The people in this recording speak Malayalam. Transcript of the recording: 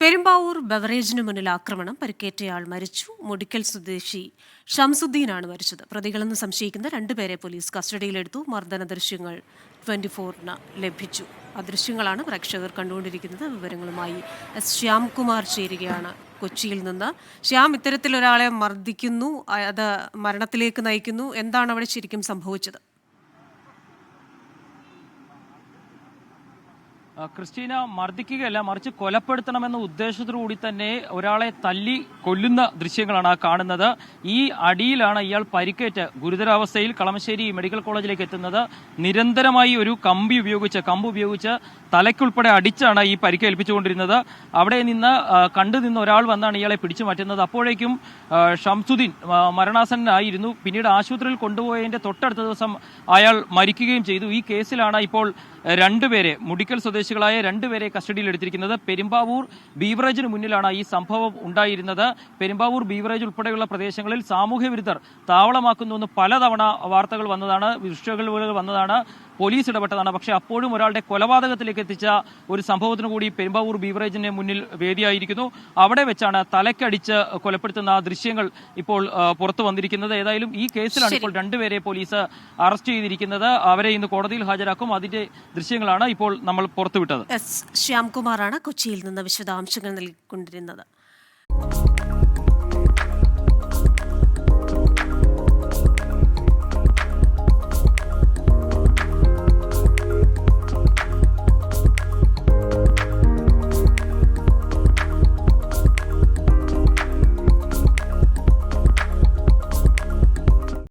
പെരുമ്പാവൂർ ബവറേജിന് മുന്നിൽ ആക്രമണം, പരിക്കേറ്റയാൾ മരിച്ചു. മുടിക്കൽ സ്വദേശി ഷംസുദ്ദീനാണ് മരിച്ചത്. പ്രതികളെന്ന് സംശയിക്കുന്ന രണ്ടുപേരെ പോലീസ് കസ്റ്റഡിയിലെടുത്തു. മർദ്ദന ദൃശ്യങ്ങൾ 24-ന് ലഭിച്ചു. ആ ദൃശ്യങ്ങളാണ് പ്രേക്ഷകർ കണ്ടുകൊണ്ടിരിക്കുന്നത്. വിവരങ്ങളുമായി ശ്യാംകുമാർ ചേരുകയാണ് കൊച്ചിയിൽ നിന്ന്. ശ്യാം, ഇത്തരത്തിലൊരാളെ മർദ്ദിക്കുന്നു, അത് മരണത്തിലേക്ക് നയിക്കുന്നു, എന്താണ് അവിടെ ശരിക്കും സംഭവിച്ചത്? ക്രിസ്റ്റീന, മർദ്ദിക്കുകയല്ല, മറിച്ച് കൊലപ്പെടുത്തണമെന്ന ഉദ്ദേശത്തോടുകൂടി തന്നെ ഒരാളെ തല്ലി കൊല്ലുന്ന ദൃശ്യങ്ങളാണ് കാണുന്നത്. ഈ അടിയിലാണ് ഇയാൾ പരിക്കേറ്റ് ഗുരുതരാവസ്ഥയിൽ കളമശ്ശേരി മെഡിക്കൽ കോളേജിലേക്ക് എത്തുന്നത്. നിരന്തരമായി ഒരു കമ്പ് ഉപയോഗിച്ച് തലയ്ക്കുൾപ്പെടെ അടിച്ചാണ് ഈ പരിക്കേൽപ്പിച്ചുകൊണ്ടിരുന്നത്. അവിടെ നിന്ന് കണ്ടുനിന്ന ഒരാൾ വന്നാണ് ഇയാളെ പിടിച്ചു മാറ്റുന്നത്. അപ്പോഴേക്കും ഷംസുദ്ദീൻ മരണാസന്നനായിരുന്നു. പിന്നീട് ആശുപത്രിയിൽ കൊണ്ടുപോയതിന്റെ തൊട്ടടുത്ത ദിവസം അയാൾ മരിക്കുകയും ചെയ്തു. ഈ കേസിലാണ് ഇപ്പോൾ രണ്ടുപേരെ, മുടിക്കൽ സ്വദേശികളായ രണ്ടുപേരെ കസ്റ്റഡിയിൽ എടുത്തിരിക്കുന്നത്. പെരുമ്പാവൂർ ബീവറേജിന് മുന്നിലാണ് ഈ സംഭവം ഉണ്ടായിരുന്നത്. പെരുമ്പാവൂർ ബീവറേജ് ഉൾപ്പെടെയുള്ള പ്രദേശങ്ങളിൽ സാമൂഹ്യ വിരുദ്ധർ താവളമാക്കുന്നുവെന്ന് പലതവണ വാർത്തകൾ വന്നതാണ്, വിഷ്വലുകൾ വന്നതാണ്, പോലീസ് ഇടപെട്ടതാണ്. പക്ഷേ അപ്പോഴും ഒരാളുടെ കൊലപാതകത്തിലേക്ക് എത്തിച്ച ഒരു സംഭവത്തിന് കൂടി പെരുമ്പാവൂർ ബീവറേജിന്റെ മുന്നിൽ വേദിയായിരിക്കുന്നു. അവിടെ വെച്ചാണ് തലക്കടിച്ച് കൊലപ്പെടുത്തുന്ന ദൃശ്യങ്ങൾ ഇപ്പോൾ പുറത്തു വന്നിരിക്കുന്നത്. ഏതായാലും ഈ കേസിലാണ് ഇപ്പോൾ രണ്ടുപേരെ പോലീസ് അറസ്റ്റ് ചെയ്തിരിക്കുന്നത്. അവരെ ഇന്ന് കോടതിയിൽ ഹാജരാക്കും. അതിന്റെ ദൃശ്യങ്ങളാണ് ഇപ്പോൾ നമ്മൾ പുറത്തുവിട്ടത്. ശ്യാംകുമാറാണ് കൊച്ചിയിൽ നിന്ന് വിശദാംശങ്ങൾ നൽകിക്കൊണ്ടിരുന്നത്.